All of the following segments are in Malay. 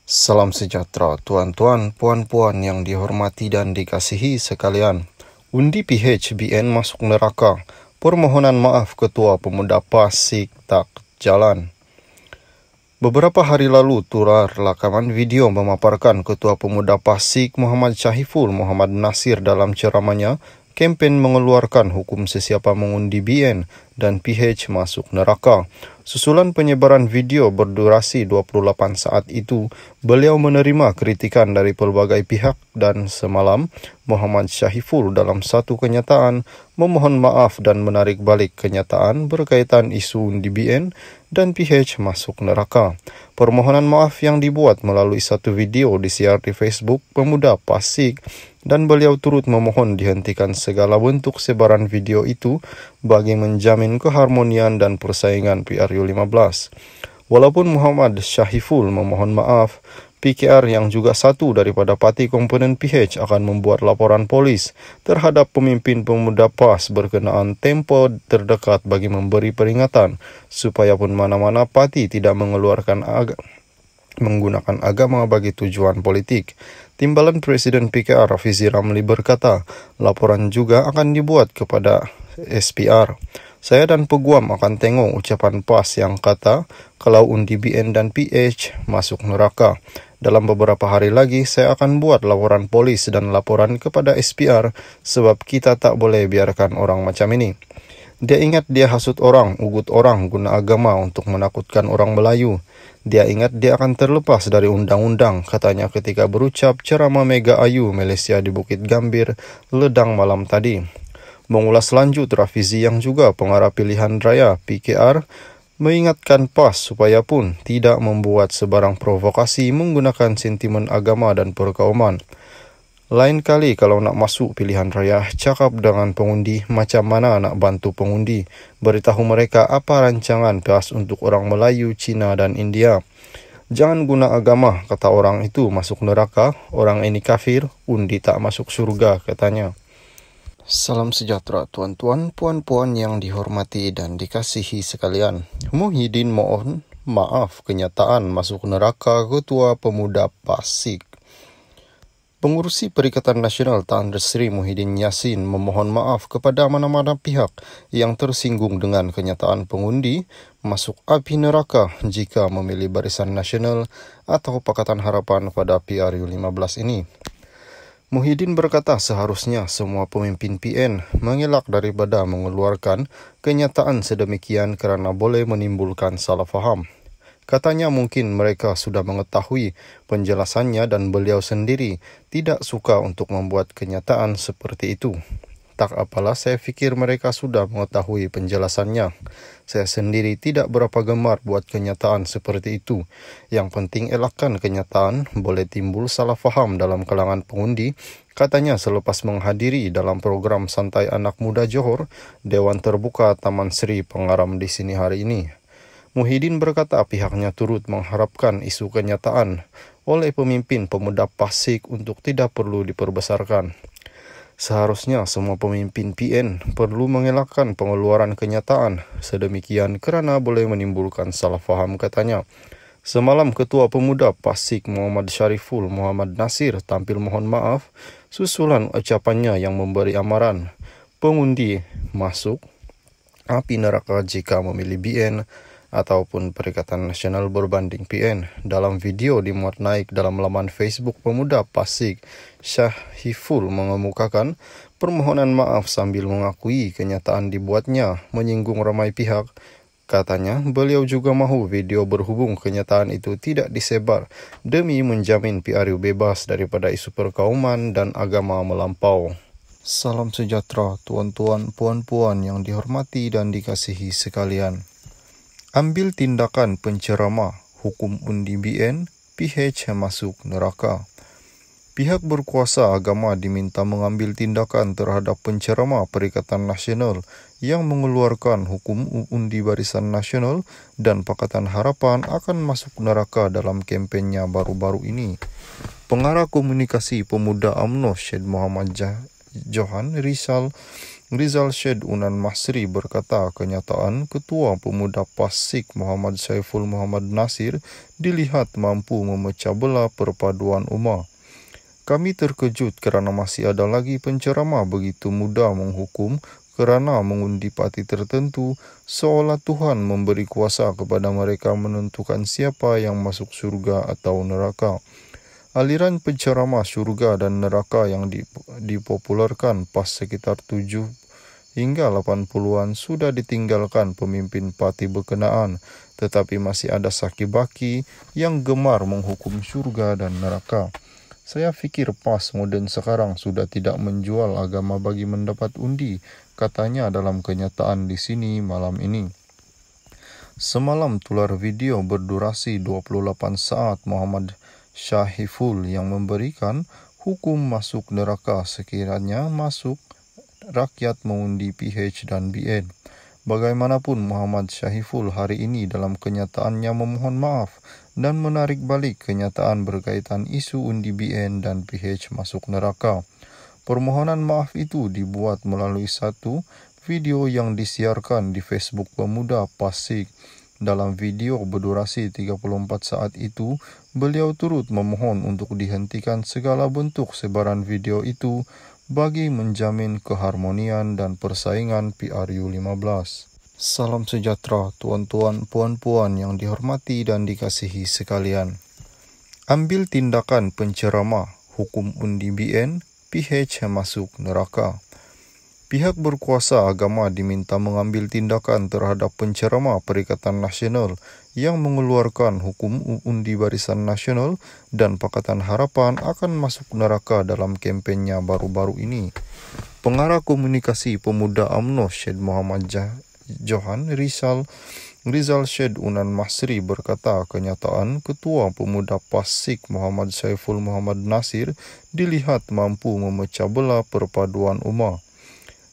Salam sejahtera, tuan-tuan, puan-puan yang dihormati dan dikasihi sekalian. Undi PHBN masuk neraka. Permohonan maaf Ketua Pemuda Pasik tak jalan. Beberapa hari lalu, tular rekaman video memaparkan Ketua Pemuda Pasik Muhammad Syahiful Muhammad Nasir dalam ceramahnya kempen mengeluarkan hukum sesiapa mengundi BN dan PH masuk neraka. Susulan penyebaran video berdurasi 28 saat itu, beliau menerima kritikan dari pelbagai pihak dan semalam Muhammad Syahiful dalam satu kenyataan memohon maaf dan menarik balik kenyataan berkaitan isu undi BN dan PH masuk neraka. Permohonan maaf yang dibuat melalui satu video disiar di Facebook Pemuda Pasik dan beliau turut memohon dihentikan segala bentuk sebaran video itu bagi menjamin keharmonian dan persaingan PRU15. Walaupun Muhammad Syahiful memohon maaf, PKR yang juga satu daripada parti komponen PH akan membuat laporan polis terhadap pemimpin Pemuda PAS berkenaan tempo terdekat bagi memberi peringatan supaya pun mana-mana parti tidak menggunakan agama bagi tujuan politik. Timbalan Presiden PKR Rafizi Ramli berkata, laporan juga akan dibuat kepada SPR. Saya dan peguam akan tengok ucapan PAS yang kata kalau undi BN dan PH masuk neraka. Dalam beberapa hari lagi saya akan buat laporan polis dan laporan kepada SPR sebab kita tak boleh biarkan orang macam ini. Dia ingat dia hasut orang, ugut orang guna agama untuk menakutkan orang Melayu. Dia ingat dia akan terlepas dari undang-undang, katanya ketika berucap ceramah Mega Ayu Malaysia di Bukit Gambir, Ledang malam tadi. Mengulas lanjut, Rafizi yang juga pengarah pilihan raya PKR mengingatkan PAS supaya pun tidak membuat sebarang provokasi menggunakan sentimen agama dan perkauman. Lain kali kalau nak masuk pilihan raya, cakap dengan pengundi macam mana nak bantu pengundi. Beritahu mereka apa rancangan PAS untuk orang Melayu, Cina dan India. Jangan guna agama, kata orang itu masuk neraka, orang ini kafir, undi tak masuk surga, katanya. Salam sejahtera tuan-tuan, puan-puan yang dihormati dan dikasihi sekalian. Muhyiddin mohon maaf kenyataan masuk neraka Ketua Pemuda Pasik. Pengurusi Perikatan Nasional Tan Sri Muhyiddin Yassin memohon maaf kepada mana-mana pihak yang tersinggung dengan kenyataan pengundi masuk api neraka jika memilih Barisan Nasional atau Pakatan Harapan pada PRU15 ini. Muhyiddin berkata seharusnya semua pemimpin PN mengelak daripada mengeluarkan kenyataan sedemikian kerana boleh menimbulkan salah faham. Katanya mungkin mereka sudah mengetahui penjelasannya dan beliau sendiri tidak suka untuk membuat kenyataan seperti itu. Tak apalah, saya fikir mereka sudah mengetahui penjelasannya. Saya sendiri tidak berapa gemar buat kenyataan seperti itu. Yang penting elakkan kenyataan, boleh timbul salah faham dalam kalangan pengundi, katanya selepas menghadiri dalam program Santai Anak Muda Johor, Dewan Terbuka Taman Sri Pengaram di sini hari ini. Muhyiddin berkata pihaknya turut mengharapkan isu kenyataan oleh pemimpin Pemuda Pasik untuk tidak perlu diperbesarkan. Seharusnya semua pemimpin PN perlu mengelakkan pengeluaran kenyataan sedemikian kerana boleh menimbulkan salah faham, katanya. Semalam Ketua Pemuda Pasik Muhammad Syahiful Muhammad Nasir tampil mohon maaf susulan ucapannya yang memberi amaran pengundi masuk api neraka jika memilih BN ataupun Perikatan Nasional berbanding PN. Dalam video dimuat naik dalam laman Facebook Pemuda Pasik, Syahiful mengemukakan permohonan maaf sambil mengakui kenyataan dibuatnya menyinggung ramai pihak. Katanya, beliau juga mahu video berhubung kenyataan itu tidak disebar demi menjamin PRU bebas daripada isu perkauman dan agama melampau. Salam sejahtera tuan-tuan, puan-puan yang dihormati dan dikasihi sekalian. Ambil tindakan penceramah, hukum undi BN, PH masuk neraka. Pihak berkuasa agama diminta mengambil tindakan terhadap penceramah Perikatan Nasional yang mengeluarkan hukum undi Barisan Nasional dan Pakatan Harapan akan masuk neraka dalam kempennya baru-baru ini. Pengarah Komunikasi Pemuda UMNO Syed Muhammad Johan Rizal Rizal Syed Unan Masri berkata kenyataan Ketua Pemuda Pasik Muhammad Saiful Muhammad Nasir dilihat mampu memecah belah perpaduan umat. Kami terkejut kerana masih ada lagi penceramah begitu mudah menghukum kerana mengundi parti tertentu, seolah Tuhan memberi kuasa kepada mereka menentukan siapa yang masuk syurga atau neraka. Aliran penceramah syurga dan neraka yang dipopularkan pas sekitar 7 hingga 80-an sudah ditinggalkan pemimpin parti berkenaan, tetapi masih ada saki-baki yang gemar menghukum syurga dan neraka. Saya fikir PAS moden sekarang sudah tidak menjual agama bagi mendapat undi, katanya dalam kenyataan di sini malam ini. Semalam tular video berdurasi 28 saat Muhammad Syahiful yang memberikan hukum masuk neraka sekiranya masuk rakyat mengundi PH dan BN. Bagaimanapun Muhammad Syahiful hari ini dalam kenyataannya memohon maaf dan menarik balik kenyataan berkaitan isu undi BN dan PH masuk neraka. Permohonan maaf itu dibuat melalui satu video yang disiarkan di Facebook Pemuda Pasik. Dalam video berdurasi 34 saat itu, beliau turut memohon untuk dihentikan segala bentuk sebaran video itu bagi menjamin keharmonian dan persaingan PRU15. Salam sejahtera tuan-tuan, puan-puan yang dihormati dan dikasihi sekalian. Ambil tindakan penceramah, hukum undi BN, PH masuk neraka. Pihak berkuasa agama diminta mengambil tindakan terhadap penceramah Perikatan Nasional yang mengeluarkan hukum undi Barisan Nasional dan Pakatan Harapan akan masuk neraka dalam kempennya baru-baru ini. Pengarah Komunikasi Pemuda UMNO Syed Muhammad Johan Rizal Syed Unan Masri berkata kenyataan Ketua Pemuda Pasik Muhammad Saiful Muhammad Nasir dilihat mampu memecah belah perpaduan umat.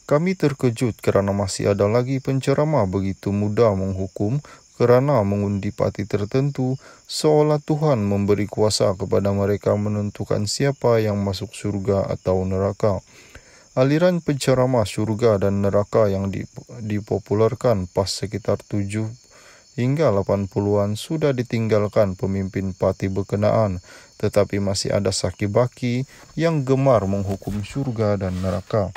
Kami terkejut kerana masih ada lagi penceramah begitu mudah menghukum kerana mengundi parti tertentu, seolah Tuhan memberi kuasa kepada mereka menentukan siapa yang masuk syurga atau neraka. Aliran penceramah syurga dan neraka yang dipopularkan pas sekitar 7 hingga 80-an sudah ditinggalkan pemimpin parti berkenaan, tetapi masih ada saki-baki yang gemar menghukum syurga dan neraka.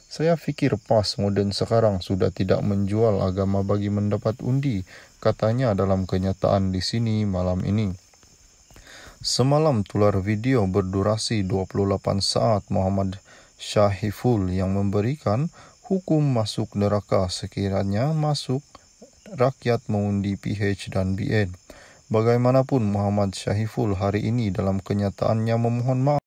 Saya fikir PAS moden sekarang sudah tidak menjual agama bagi mendapat undi, katanya dalam kenyataan di sini malam ini. Semalam tular video berdurasi 28 saat Muhammad Syahiful yang memberikan hukum masuk neraka sekiranya masuk rakyat mengundi PH dan BN. Bagaimanapun Muhammad Syahiful hari ini dalam kenyataannya memohon maaf